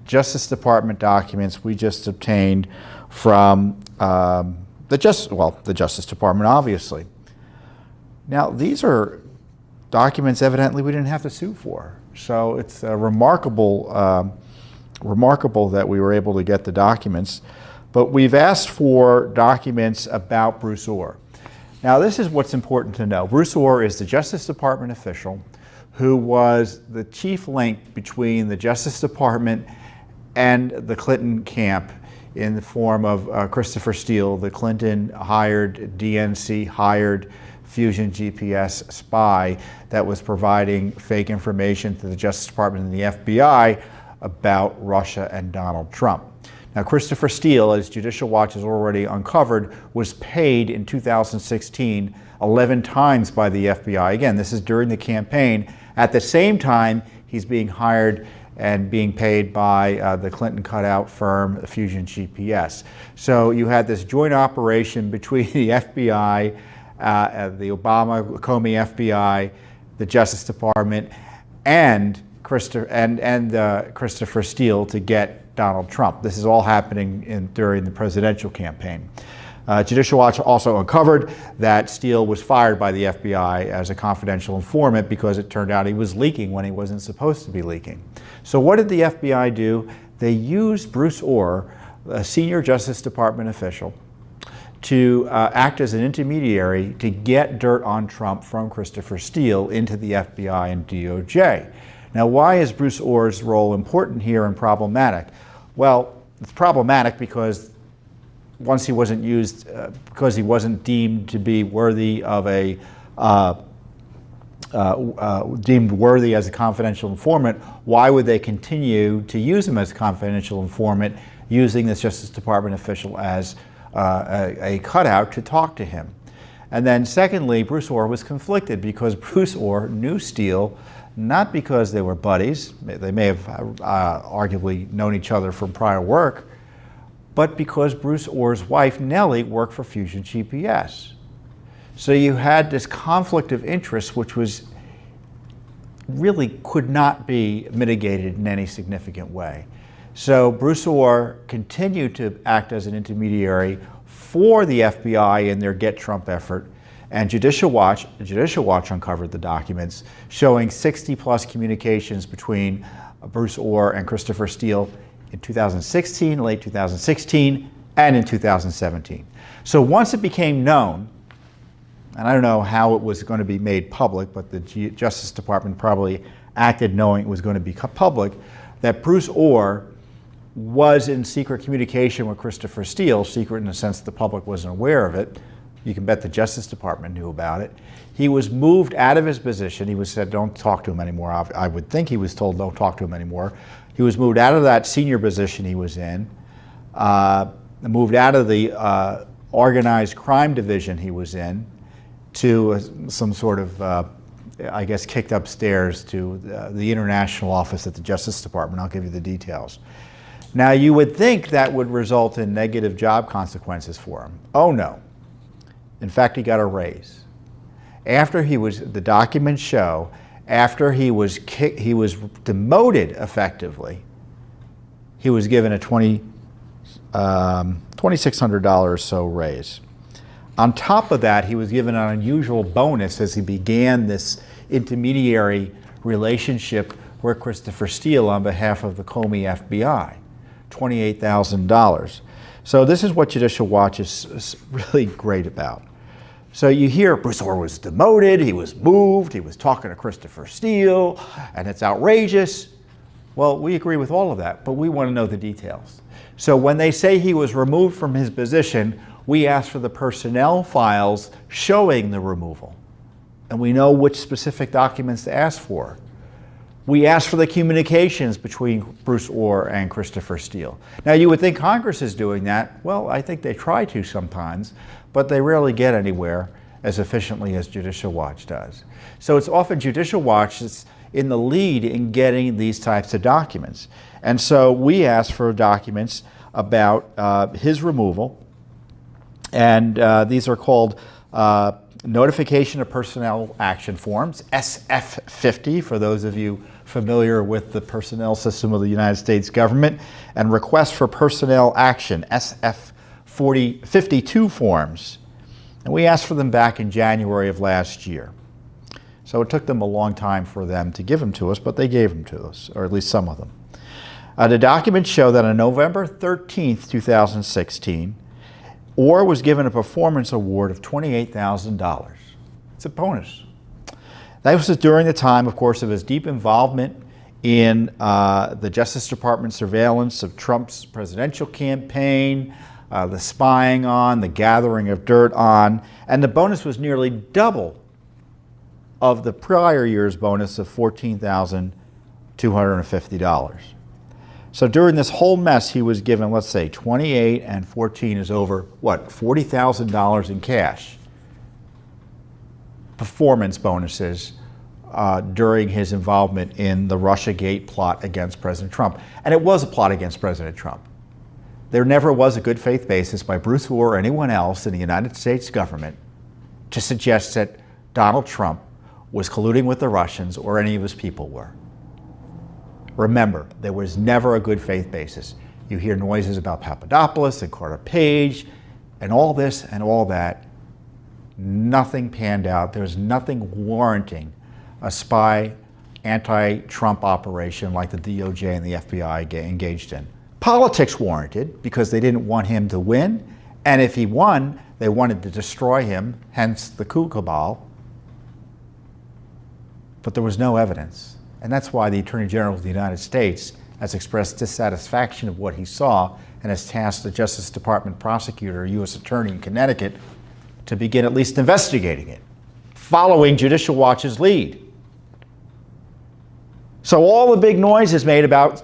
Justice Department documents we just obtained from the Justice Department, obviously. Now, these are documents evidently we didn't have to sue for. So it's remarkable that we were able to get the documents. But we've asked for documents about Bruce Ohr. Now, this is what's important to know. Bruce Ohr is the Justice Department official who was the chief link between the Justice Department and the Clinton camp in the form of Christopher Steele, the Clinton-hired, DNC-hired Fusion GPS spy that was providing fake information to the Justice Department and the FBI about Russia and Donald Trump. Now, Christopher Steele, as Judicial Watch has already uncovered, was paid in 2016 11 times by the FBI. Again, this is during the campaign. At the same time, he's being hired and being paid by the Clinton cutout firm, Fusion GPS. So you had this joint operation between the FBI, the Obama Comey FBI, the Justice Department, and Christopher Steele to get Donald Trump. This is all happening during the presidential campaign. Judicial Watch also uncovered that Steele was fired by the FBI as a confidential informant because it turned out he was leaking when he wasn't supposed to be leaking. So what did the FBI do? They used Bruce Ohr, a senior Justice Department official, to act as an intermediary to get dirt on Trump from Christopher Steele into the FBI and DOJ. Now, why is Bruce Ohr's role important here and problematic? Well, it's problematic because once he wasn't used, because he wasn't deemed to be worthy of a deemed worthy as a confidential informant, why would they continue to use him as a confidential informant, using this Justice Department official as a cutout to talk to him? And then secondly, Bruce Ohr was conflicted because Bruce Ohr knew Steele, not because they were buddies, they may have arguably known each other from prior work, but because Bruce Ohr's wife, Nellie, worked for Fusion GPS. So you had this conflict of interest, which was really could not be mitigated in any significant way. So Bruce Ohr continued to act as an intermediary for the FBI in their Get Trump effort, and Judicial Watch uncovered the documents showing 60+ communications between Bruce Ohr and Christopher Steele in 2016, late 2016, and in 2017. So once it became known, and I don't know how it was going to be made public, but the Justice Department probably acted knowing it was going to become public, that Bruce Ohr was in secret communication with Christopher Steele, secret in the sense the public wasn't aware of it. You can bet the Justice Department knew about it. He was moved out of his position. He was said, don't talk to him anymore. I would think he was told, don't talk to him anymore. He was moved out of that senior position he was in, moved out of the organized crime division he was in, to some sort of, I guess, kicked upstairs to the international office at the Justice Department. I'll give you the details. Now, you would think that would result in negative job consequences for him. Oh, no. In fact, he got a raise. After the documents show, after he was demoted effectively, he was given a $2,600 or so raise. On top of that, he was given an unusual bonus as he began this intermediary relationship with Christopher Steele on behalf of the Comey FBI, $28,000. So this is what Judicial Watch is really great about. So you hear Bruce Ohr was demoted, he was moved, he was talking to Christopher Steele, and it's outrageous. Well, we agree with all of that, but we want to know the details. So when they say he was removed from his position, we ask for the personnel files showing the removal. And we know which specific documents to ask for. We ask for the communications between Bruce Ohr and Christopher Steele. Now, you would think Congress is doing that. Well, I think they try to sometimes, but they rarely get anywhere as efficiently as Judicial Watch does. So it's often Judicial Watch that's in the lead in getting these types of documents. And so we ask for documents about his removal, and these are called Notification of Personnel Action Forms, SF50, for those of you familiar with the personnel system of the United States government, and request for personnel action, SF 52 forms. And we asked for them back in January of last year. So it took them a long time for them to give them to us, but they gave them to us, or at least some of them. The documents show that on November 13th, 2016, Ohr was given a performance award of $28,000. It's a bonus. That was during the time, of course, of his deep involvement in the Justice Department surveillance of Trump's presidential campaign, the spying on, the gathering of dirt on, and the bonus was nearly double of the prior year's bonus of $14,250. So during this whole mess, he was given, let's say, 28 and 14 is over, what, $40,000 in cash. Performance bonuses during his involvement in the Russiagate plot against President Trump. And it was a plot against President Trump. There never was a good faith basis by Bruce Ohr or anyone else in the United States government to suggest that Donald Trump was colluding with the Russians or any of his people were. Remember, there was never a good faith basis. You hear noises about Papadopoulos and Carter Page and all this and all that. Nothing panned out. There was nothing warranting a spy anti-Trump operation like the DOJ and the FBI engaged in. Politics warranted because they didn't want him to win, and if he won, they wanted to destroy him, hence the coup cabal. But there was no evidence. And that's why the Attorney General of the United States has expressed dissatisfaction of what he saw and has tasked the Justice Department prosecutor, U.S. Attorney in Connecticut, to begin at least investigating it, following Judicial Watch's lead. So all the big noise is made about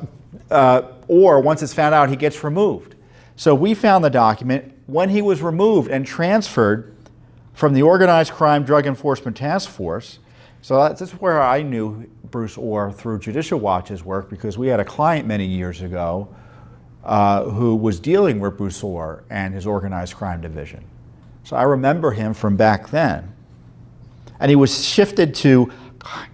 Ohr, once it's found out, he gets removed. So we found the document when he was removed and transferred from the Organized Crime Drug Enforcement Task Force. So that's where I knew Bruce Ohr through Judicial Watch's work, because we had a client many years ago who was dealing with Bruce Ohr and his organized crime division. So I remember him from back then. And he was shifted to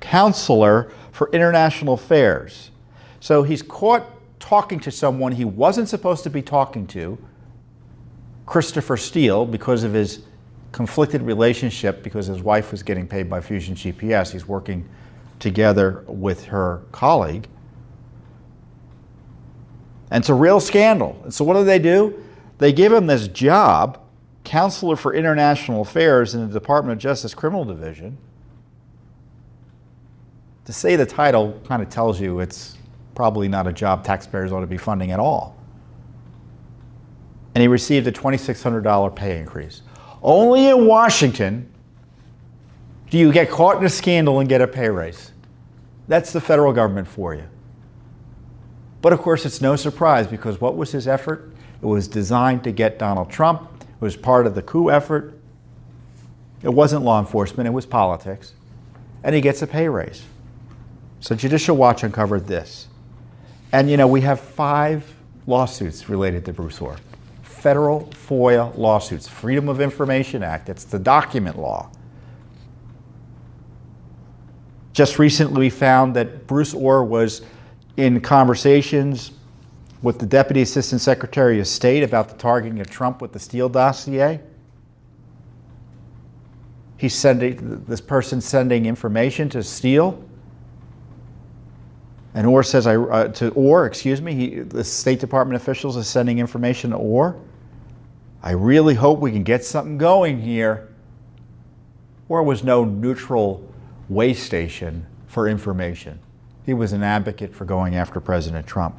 counselor for international affairs. So he's caught talking to someone he wasn't supposed to be talking to, Christopher Steele, because of his conflicted relationship, because his wife was getting paid by Fusion GPS. He's working together with her colleague. And it's a real scandal. And so what do? They give him this job, Counselor for International Affairs in the Department of Justice Criminal Division. To say the title kind of tells you it's probably not a job taxpayers ought to be funding at all. And he received a $2,600 pay increase. Only in Washington do you get caught in a scandal and get a pay raise. That's the federal government for you. But of course, it's no surprise, because what was his effort? It was designed to get Donald Trump. It was part of the coup effort. It wasn't law enforcement, it was politics. And he gets a pay raise. So Judicial Watch uncovered this. And you know, we have 5 lawsuits related to Bruce Ohr. Federal FOIA lawsuits, Freedom of Information Act, it's the document law. Just recently we found that Bruce Ohr was in conversations with the Deputy Assistant Secretary of State about the targeting of Trump with the Steele dossier. He's sending, this person sending information to Steele. And Ohr says, the State Department officials is sending information to Ohr. I really hope we can get something going here. Ohr was no neutral way station for information. He was an advocate for going after President Trump.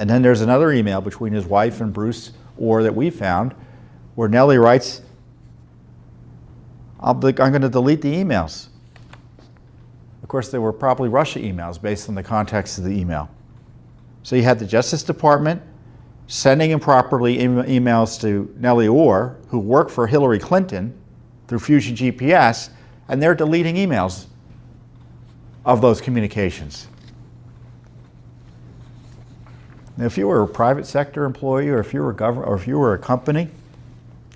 And then there's another email between his wife and Bruce Ohr that we found, where Nellie writes, I'm going to delete the emails. Of course, they were probably Russia emails based on the context of the email. So you had the Justice Department sending improperly emails to Nellie Ohr, who worked for Hillary Clinton through Fusion GPS, and they're deleting emails of those communications. Now, if you were a private sector employee, or if you were government, or if you were a company,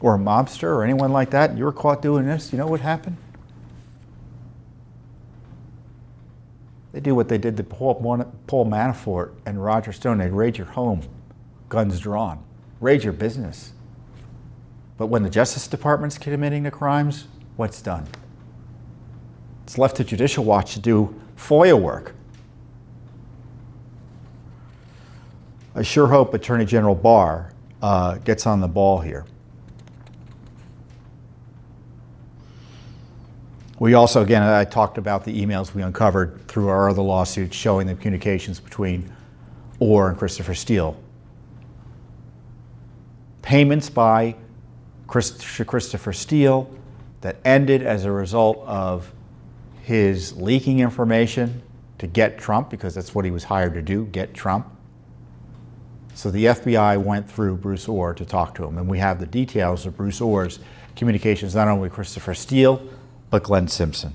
or a mobster, or anyone like that, and you were caught doing this, you know what happened? They do what they did to Paul Manafort and Roger Stone. They'd raid your home, guns drawn, raid your business. But when the Justice Department's committing the crimes, what's done? It's left to Judicial Watch to do FOIA work. I sure hope Attorney General Barr gets on the ball here. We also, again, I talked about the emails we uncovered through our other lawsuits showing the communications between Ohr and Christopher Steele. Payments by Christopher Steele that ended as a result of his leaking information to get Trump, because that's what he was hired to do, get Trump. So the FBI went through Bruce Ohr to talk to him, and we have the details of Bruce Ohr's communications not only with Christopher Steele, but Glenn Simpson.